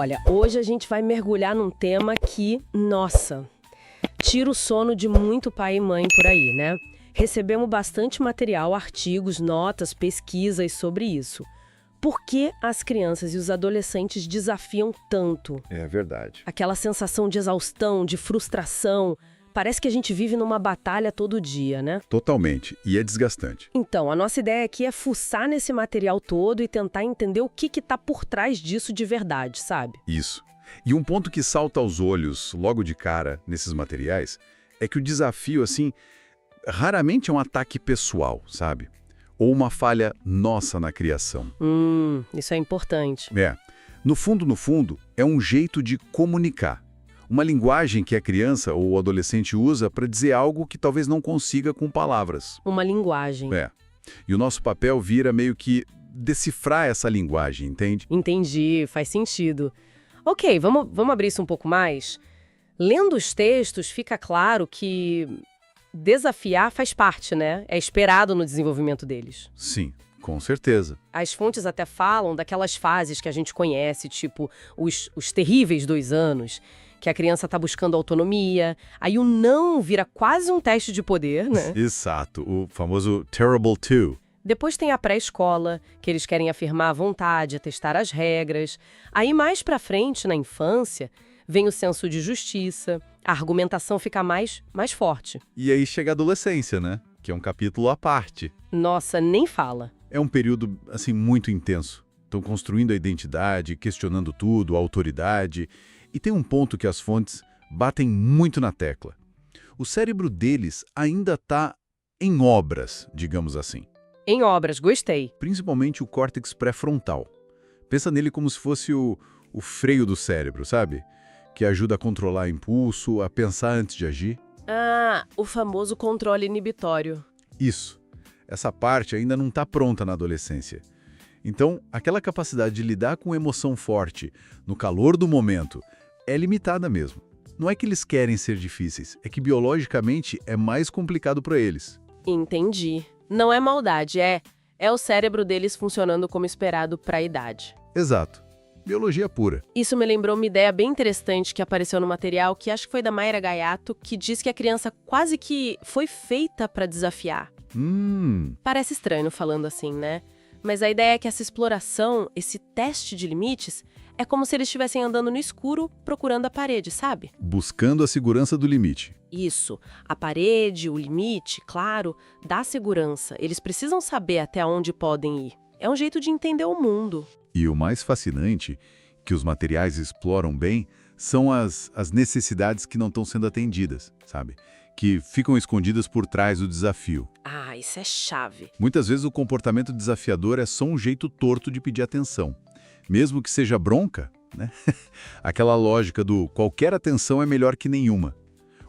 Olha, hoje a gente vai mergulhar num tema que, nossa, tira o sono de muito pai e mãe por aí, né? Recebemos bastante material, artigos, notas, pesquisas sobre isso. Por que as crianças e os adolescentes desafiam tanto? É verdade. Aquela sensação de exaustão, de frustração. Parece que a gente vive numa batalha todo dia, né? Totalmente. E é desgastante. Então, a nossa ideia aqui é fuçar nesse material todo e tentar entender o que tá por trás disso de verdade, sabe? Isso. E um ponto que salta aos olhos logo de cara nesses materiais é que o desafio, assim, raramente é um ataque pessoal, sabe? Ou uma falha nossa na criação. Isso é importante. No fundo, é um jeito de comunicar. Uma linguagem que a criança ou o adolescente usa para dizer algo que talvez não consiga com palavras. Uma linguagem. E o nosso papel vira meio que decifrar essa linguagem, entende? Entendi, faz sentido. Ok, vamos abrir isso um pouco mais? Lendo os textos, fica claro que desafiar faz parte, né? É esperado no desenvolvimento deles. Sim, com certeza. As fontes até falam daquelas fases que a gente conhece, tipo os terríveis 2 anos, que a criança está buscando autonomia, aí o não vira quase um teste de poder, né? Exato, o famoso Terrible Two. Depois tem a pré-escola, que eles querem afirmar a vontade, testar as regras. Aí mais pra frente, na infância, vem o senso de justiça, a argumentação fica mais forte. E aí chega a adolescência, né? Que é um capítulo à parte. Nossa, nem fala. É um período, assim, muito intenso. Estão construindo a identidade, questionando tudo, a autoridade. E tem um ponto que as fontes batem muito na tecla. O cérebro deles ainda está em obras, digamos assim. Em obras, gostei. Principalmente o córtex pré-frontal. Pensa nele como se fosse o freio do cérebro, sabe? Que ajuda a controlar impulso, a pensar antes de agir. Ah, o famoso controle inibitório. Isso. Essa parte ainda não está pronta na adolescência. Então, aquela capacidade de lidar com emoção forte, no calor do momento, é limitada mesmo. Não é que eles querem ser difíceis, é que biologicamente é mais complicado para eles. Entendi. Não é maldade, é o cérebro deles funcionando como esperado para a idade. Exato. Biologia pura. Isso me lembrou uma ideia bem interessante que apareceu no material, que acho que foi da Mayra Gaiato, que diz que a criança quase que foi feita para desafiar. Parece estranho falando assim, né? Mas a ideia é que essa exploração, esse teste de limites, é como se eles estivessem andando no escuro procurando a parede, sabe? Buscando a segurança do limite. Isso. A parede, o limite, claro, dá segurança. Eles precisam saber até onde podem ir. É um jeito de entender o mundo. E o mais fascinante, que os materiais exploram bem, são as necessidades que não estão sendo atendidas, sabe? Que ficam escondidas por trás do desafio. Ah, isso é chave. Muitas vezes o comportamento desafiador é só um jeito torto de pedir atenção. Mesmo que seja bronca, né? Aquela lógica do qualquer atenção é melhor que nenhuma.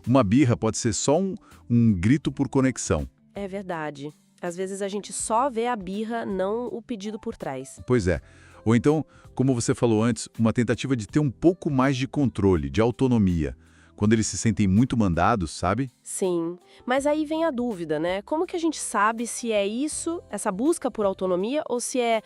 Uma birra pode ser só um grito por conexão. É verdade. Às vezes a gente só vê a birra, não o pedido por trás. Pois é. Ou então, como você falou antes, uma tentativa de ter um pouco mais de controle, de autonomia. Quando eles se sentem muito mandados, sabe? Sim, mas aí vem a dúvida, né? Como que a gente sabe se é isso, essa busca por autonomia, ou se é,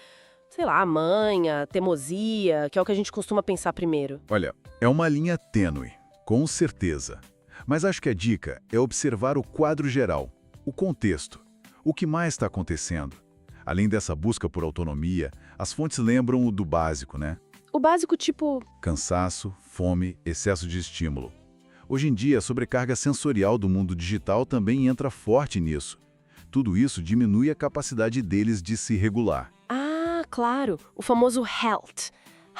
sei lá, manha, teimosia, que é o que a gente costuma pensar primeiro? Olha, é uma linha tênue, com certeza. Mas acho que a dica é observar o quadro geral, o contexto, o que mais está acontecendo. Além dessa busca por autonomia, as fontes lembram do básico, né? O básico tipo... Cansaço, fome, excesso de estímulo. Hoje em dia, a sobrecarga sensorial do mundo digital também entra forte nisso. Tudo isso diminui a capacidade deles de se regular. Ah, claro, o famoso HALT.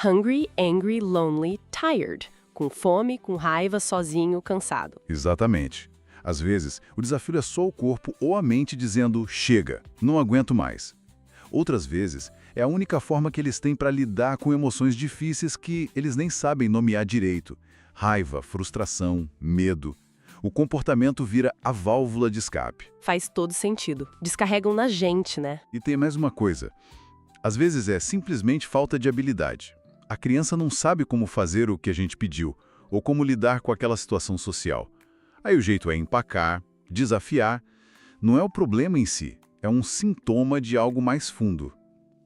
Hungry, angry, lonely, tired. Com fome, com raiva, sozinho, cansado. Exatamente. Às vezes, o desafio é só o corpo ou a mente dizendo chega, não aguento mais. Outras vezes, é a única forma que eles têm para lidar com emoções difíceis que eles nem sabem nomear direito. Raiva, frustração, medo. O comportamento vira a válvula de escape. Faz todo sentido. Descarregam na gente, né? E tem mais uma coisa. Às vezes é simplesmente falta de habilidade. A criança não sabe como fazer o que a gente pediu, ou como lidar com aquela situação social. Aí o jeito é empacar, desafiar. Não é o problema em si, é um sintoma de algo mais fundo.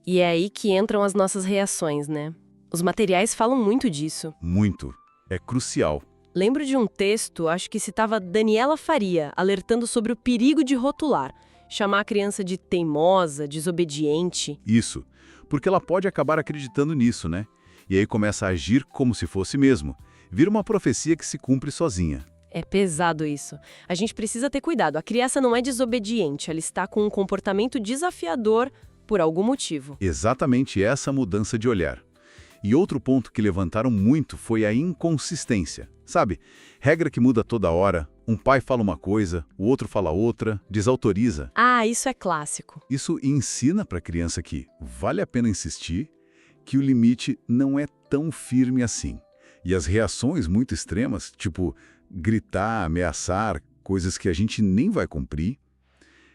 E é aí que entram as nossas reações, né? Os materiais falam muito disso. Muito. É crucial. Lembro de um texto, acho que citava Daniela Faria, alertando sobre o perigo de rotular, chamar a criança de teimosa, desobediente. Isso. Porque ela pode acabar acreditando nisso, né? E aí começa a agir como se fosse mesmo. Vira uma profecia que se cumpre sozinha. É pesado isso. A gente precisa ter cuidado. A criança não é desobediente, ela está com um comportamento desafiador por algum motivo. Exatamente essa mudança de olhar. E outro ponto que levantaram muito foi a inconsistência. Sabe, regra que muda toda hora, um pai fala uma coisa, o outro fala outra, desautoriza. Ah, isso é clássico. Isso ensina para a criança que vale a pena insistir, que o limite não é tão firme assim. E as reações muito extremas, tipo gritar, ameaçar, coisas que a gente nem vai cumprir,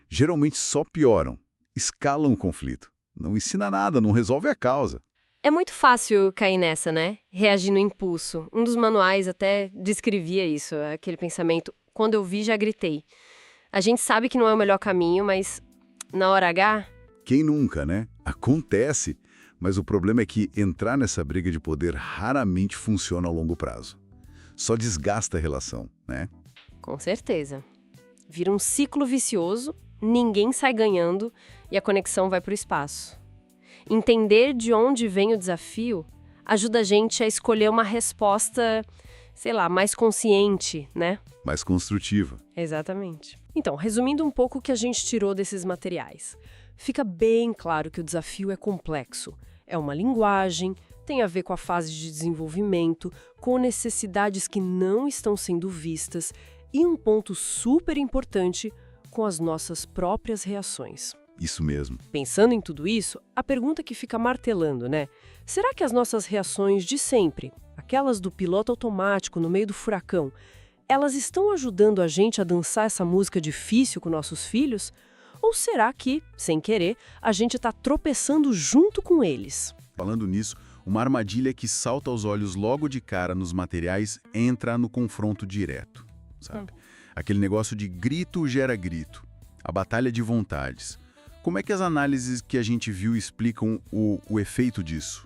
geralmente só pioram, escalam o conflito. Não ensina nada, não resolve a causa. É muito fácil cair nessa, né? Reagir no impulso. Um dos manuais até descrevia isso, aquele pensamento. Quando eu vi, já gritei. A gente sabe que não é o melhor caminho, mas na hora H... Quem nunca, né? Acontece, mas o problema é que entrar nessa briga de poder raramente funciona a longo prazo. Só desgasta a relação, né? Com certeza. Vira um ciclo vicioso, ninguém sai ganhando e a conexão vai para o espaço. Entender de onde vem o desafio ajuda a gente a escolher uma resposta, sei lá, mais consciente, né? Mais construtiva. Exatamente. Então, resumindo um pouco o que a gente tirou desses materiais, fica bem claro que o desafio é complexo. É uma linguagem, tem a ver com a fase de desenvolvimento, com necessidades que não estão sendo vistas e um ponto super importante, com as nossas próprias reações. Isso mesmo. Pensando em tudo isso, a pergunta que fica martelando, né? Será que as nossas reações de sempre, aquelas do piloto automático no meio do furacão, elas estão ajudando a gente a dançar essa música difícil com nossos filhos? Ou será que, sem querer, a gente está tropeçando junto com eles? Falando nisso, uma armadilha que salta aos olhos logo de cara nos materiais entra no confronto direto, sabe? Aquele negócio de grito gera grito, a batalha de vontades. Como é que as análises que a gente viu explicam o efeito disso?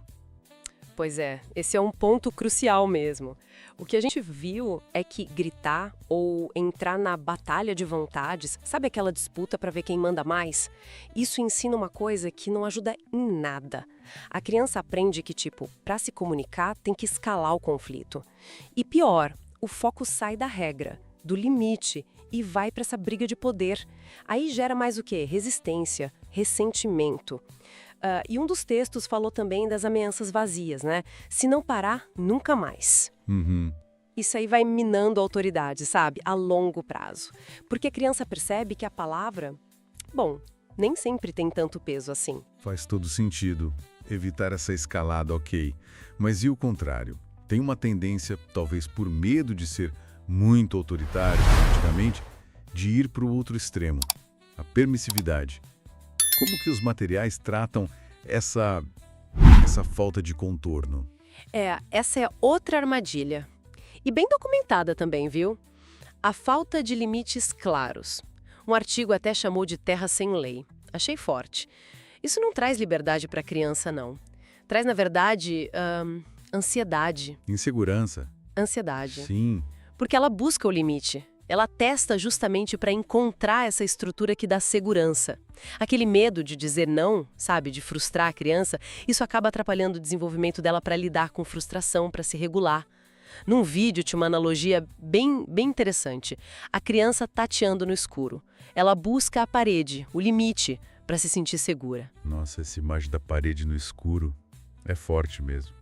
Pois é, esse é um ponto crucial mesmo. O que a gente viu é que gritar ou entrar na batalha de vontades, sabe aquela disputa para ver quem manda mais? Isso ensina uma coisa que não ajuda em nada. A criança aprende que, para se comunicar, tem que escalar o conflito. E pior, o foco sai da regra, do limite, e vai para essa briga de poder. Aí gera mais o quê? Resistência, ressentimento. E um dos textos falou também das ameaças vazias, né? Se não parar, nunca mais. Isso aí vai minando a autoridade, sabe? A longo prazo. Porque a criança percebe que a palavra, bom, nem sempre tem tanto peso assim. Faz todo sentido. Evitar essa escalada, ok. Mas e o contrário? Tem uma tendência, talvez por medo de ser muito autoritário, praticamente, de ir para o outro extremo, a permissividade. Como que os materiais tratam essa falta de contorno? Essa é outra armadilha. E bem documentada também, viu? A falta de limites claros. Um artigo até chamou de terra sem lei. Achei forte. Isso não traz liberdade para a criança, não. Traz, na verdade, ansiedade. Insegurança. Ansiedade. Sim. Porque ela busca o limite. Ela testa justamente para encontrar essa estrutura que dá segurança. Aquele medo de dizer não, sabe, de frustrar a criança, isso acaba atrapalhando o desenvolvimento dela para lidar com frustração, para se regular. Num vídeo tinha uma analogia bem interessante. A criança tateando no escuro. Ela busca a parede, o limite, para se sentir segura. Nossa, essa imagem da parede no escuro é forte mesmo.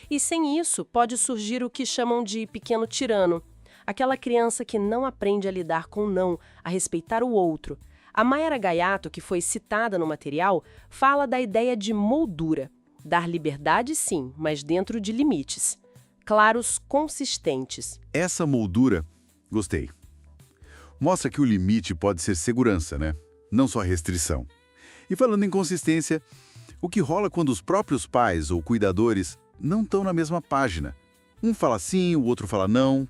E sem isso pode surgir o que chamam de pequeno tirano. Aquela criança que não aprende a lidar com o não, a respeitar o outro. A Mayra Gaiato, que foi citada no material, fala da ideia de moldura. Dar liberdade, sim, mas dentro de limites. Claros, consistentes. Essa moldura, gostei. Mostra que o limite pode ser segurança, né? Não só restrição. E falando em consistência, o que rola quando os próprios pais ou cuidadores não estão na mesma página? Um fala sim, o outro fala não.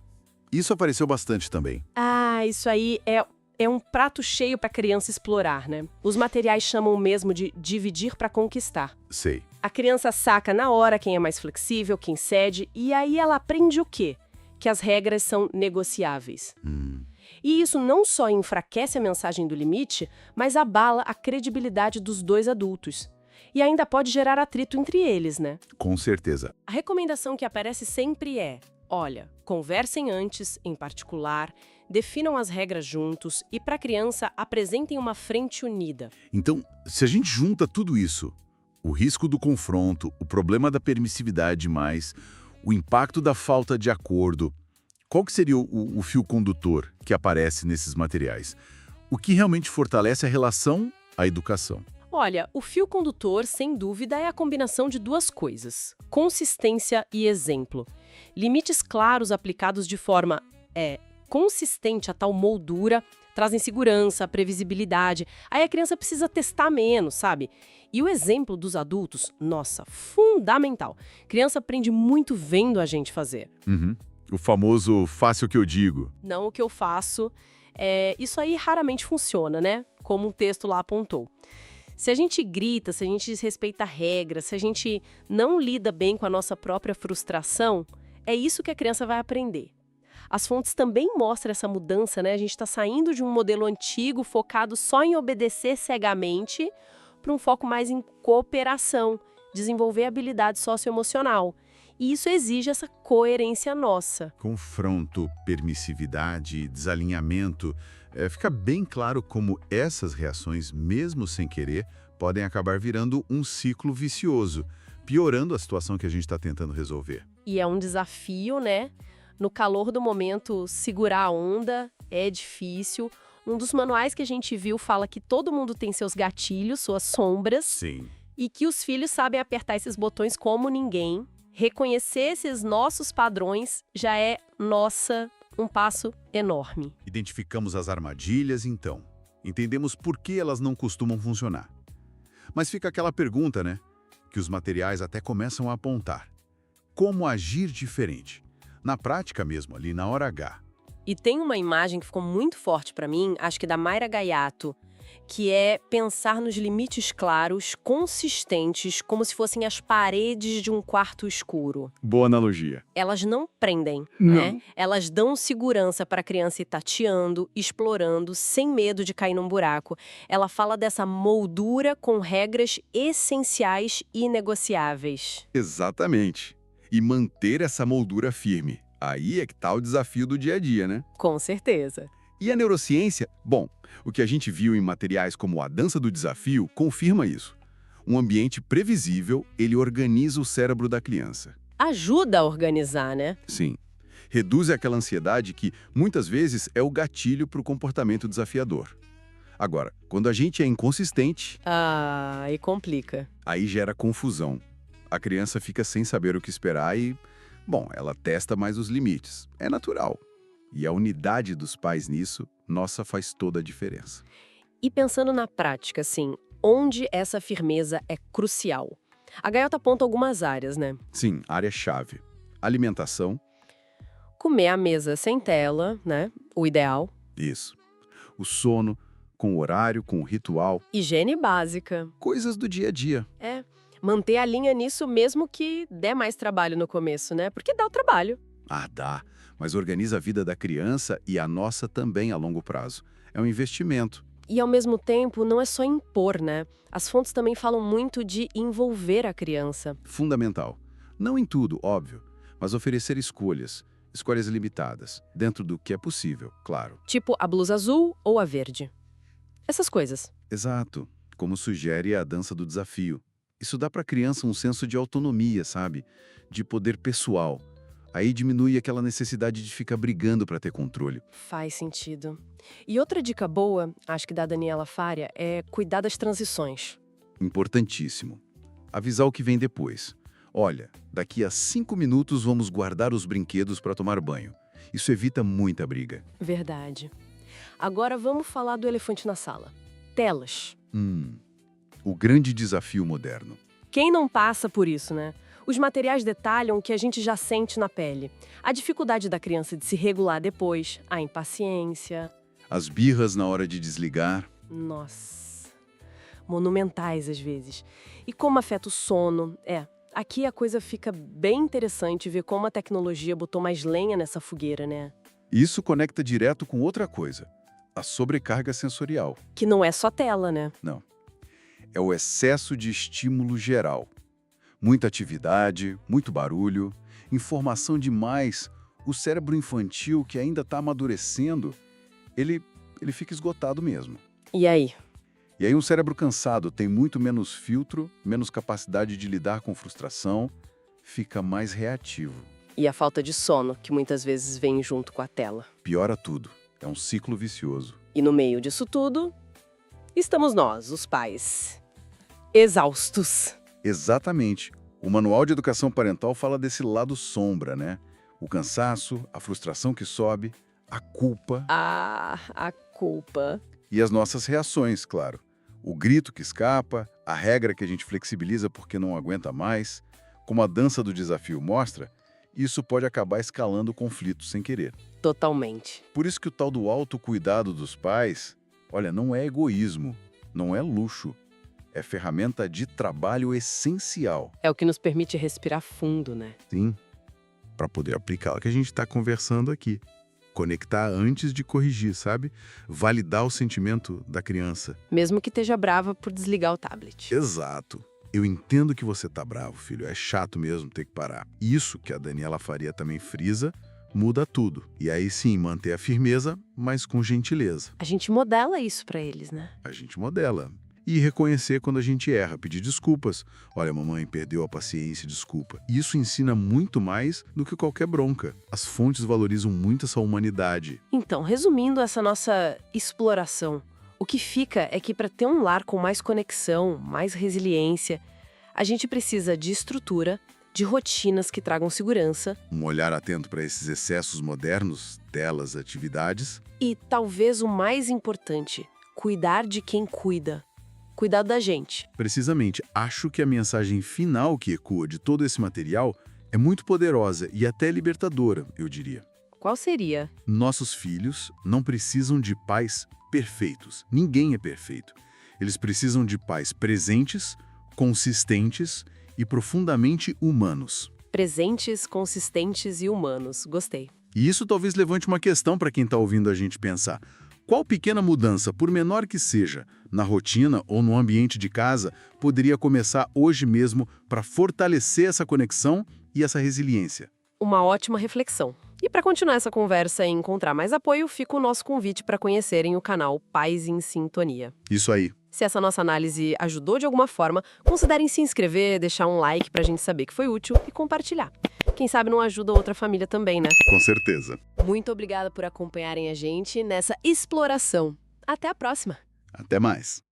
Isso apareceu bastante também. Isso aí é um prato cheio para a criança explorar, né? Os materiais chamam mesmo de dividir para conquistar. Sei. A criança saca na hora quem é mais flexível, quem cede, e aí ela aprende o quê? Que as regras são negociáveis. E isso não só enfraquece a mensagem do limite, mas abala a credibilidade dos dois adultos. E ainda pode gerar atrito entre eles, né? Com certeza. A recomendação que aparece sempre é: olha, conversem antes, em particular, definam as regras juntos e, para a criança, apresentem uma frente unida. Então, se a gente junta tudo isso, o risco do confronto, o problema da permissividade demais, o impacto da falta de acordo, qual que seria o fio condutor que aparece nesses materiais? O que realmente fortalece a relação, a educação? Olha, o fio condutor, sem dúvida, é a combinação de duas coisas: consistência e exemplo. Limites claros aplicados de forma consistente a tal moldura trazem segurança, previsibilidade. Aí a criança precisa testar menos, sabe? E o exemplo dos adultos, nossa, fundamental. Criança aprende muito vendo a gente fazer. O famoso faça o que eu digo. Não o que eu faço. Isso aí raramente funciona, né? Como o texto lá apontou. Se a gente grita, se a gente desrespeita regras, se a gente não lida bem com a nossa própria frustração, é isso que a criança vai aprender. As fontes também mostram essa mudança, né? A gente está saindo de um modelo antigo focado só em obedecer cegamente para um foco mais em cooperação, desenvolver habilidade socioemocional. E isso exige essa coerência nossa. Confronto, permissividade, desalinhamento. Fica bem claro como essas reações, mesmo sem querer, podem acabar virando um ciclo vicioso, piorando a situação que a gente está tentando resolver. E é um desafio, né? No calor do momento, segurar a onda é difícil. Um dos manuais que a gente viu fala que todo mundo tem seus gatilhos, suas sombras. Sim. E que os filhos sabem apertar esses botões como ninguém. Reconhecer esses nossos padrões já é, um passo enorme. Identificamos as armadilhas, então. Entendemos por que elas não costumam funcionar. Mas fica aquela pergunta, né? Que os materiais até começam a apontar. Como agir diferente? Na prática mesmo, ali na hora H. E tem uma imagem que ficou muito forte para mim, acho que da Mayra Gaiato, que é pensar nos limites claros, consistentes, como se fossem as paredes de um quarto escuro. Boa analogia. Elas não prendem, Não. né? Elas dão segurança para a criança ir tateando, explorando, sem medo de cair num buraco. Ela fala dessa moldura com regras essenciais e inegociáveis. Exatamente. E manter essa moldura firme. Aí é que tá o desafio do dia a dia, né? Com certeza. E a neurociência? Bom, o que a gente viu em materiais como a dança do desafio confirma isso. Um ambiente previsível, ele organiza o cérebro da criança. Ajuda a organizar, né? Sim. Reduz aquela ansiedade que, muitas vezes, é o gatilho para o comportamento desafiador. Agora, quando a gente é inconsistente, E complica. aí gera confusão. A criança fica sem saber o que esperar e, bom, ela testa mais os limites. É natural. E a unidade dos pais nisso, nossa, faz toda a diferença. E pensando na prática, assim, onde essa firmeza é crucial? A Gaiota aponta algumas áreas, né? Sim, área-chave. Alimentação, Comer à mesa sem tela, né? O ideal. isso. O sono, com o horário, com o ritual, Higiene básica. coisas do dia a dia. Manter a linha nisso mesmo que der mais trabalho no começo, né? Porque dá o trabalho. Dá, mas organiza a vida da criança e a nossa também a longo prazo. É um investimento. E ao mesmo tempo, não é só impor, né? As fontes também falam muito de envolver a criança. Fundamental. Não em tudo, óbvio, mas oferecer escolhas limitadas, dentro do que é possível, claro. Tipo a blusa azul ou a verde. Essas coisas. Exato, como sugere a dança do desafio. Isso dá para a criança um senso de autonomia, sabe? De poder pessoal. Aí diminui aquela necessidade de ficar brigando para ter controle. Faz sentido. E outra dica boa, acho que da Daniela Faria, é cuidar das transições. Importantíssimo. Avisar o que vem depois. Olha, daqui a 5 minutos vamos guardar os brinquedos para tomar banho. Isso evita muita briga. Verdade. Agora vamos falar do elefante na sala. Telas. O grande desafio moderno. Quem não passa por isso, né? Os materiais detalham o que a gente já sente na pele. A dificuldade da criança de se regular depois, a impaciência. As birras na hora de desligar. Nossa. monumentais às vezes. E como afeta o sono, aqui a coisa fica bem interessante ver como a tecnologia botou mais lenha nessa fogueira, né? Isso conecta direto com outra coisa, a sobrecarga sensorial. Que não é só tela, né? Não. É o excesso de estímulo geral. Muita atividade, muito barulho, informação demais. O cérebro infantil, que ainda está amadurecendo, ele fica esgotado mesmo. E aí? E aí um cérebro cansado tem muito menos filtro, menos capacidade de lidar com frustração, fica mais reativo. E a falta de sono, que muitas vezes vem junto com a tela. Piora tudo. É um ciclo vicioso. E no meio disso tudo, estamos nós, os pais, exaustos. Exatamente. O Manual de Educação Parental fala desse lado sombra, né? O cansaço, a frustração que sobe, a culpa. Ah, a culpa. E as nossas reações, claro. O grito que escapa, a regra que a gente flexibiliza porque não aguenta mais. Como a dança do desafio mostra, isso pode acabar escalando conflitos sem querer. Totalmente. Por isso que o tal do autocuidado dos pais, olha, não é egoísmo, não é luxo. É ferramenta de trabalho essencial. É o que nos permite respirar fundo, né? Sim, para poder aplicar o que a gente está conversando aqui. Conectar antes de corrigir, sabe? Validar o sentimento da criança. Mesmo que esteja brava por desligar o tablet. Exato. Eu entendo que você tá bravo, filho. É chato mesmo ter que parar. Isso que a Daniela Faria também frisa, muda tudo. E aí sim, manter a firmeza, mas com gentileza. A gente modela isso pra eles, né? A gente modela. E reconhecer quando a gente erra, pedir desculpas. Olha, mamãe, perdeu a paciência, desculpa. Isso ensina muito mais do que qualquer bronca. As fontes valorizam muito essa humanidade. Então, resumindo essa nossa exploração, o que fica é que para ter um lar com mais conexão, mais resiliência, a gente precisa de estrutura, de rotinas que tragam segurança. Um olhar atento para esses excessos modernos, telas, atividades. E, talvez o mais importante, cuidar de quem cuida. Cuidar da gente. Precisamente, acho que a mensagem final que ecoa de todo esse material é muito poderosa e até libertadora, eu diria. Qual seria? Nossos filhos não precisam de pais perfeitos. Ninguém é perfeito. Eles precisam de pais presentes, consistentes e profundamente humanos. Presentes, consistentes e humanos. Gostei. E isso talvez levante uma questão para quem está ouvindo a gente pensar. Qual pequena mudança, por menor que seja, na rotina ou no ambiente de casa, poderia começar hoje mesmo para fortalecer essa conexão e essa resiliência? Uma ótima reflexão. E para continuar essa conversa e encontrar mais apoio, fica o nosso convite para conhecerem o canal Pais em Sintonia. Isso aí. Se essa nossa análise ajudou de alguma forma, considerem se inscrever, deixar um like para a gente saber que foi útil e compartilhar. Quem sabe não ajuda outra família também, né? Com certeza. Muito obrigada por acompanharem a gente nessa exploração. Até a próxima! Até mais.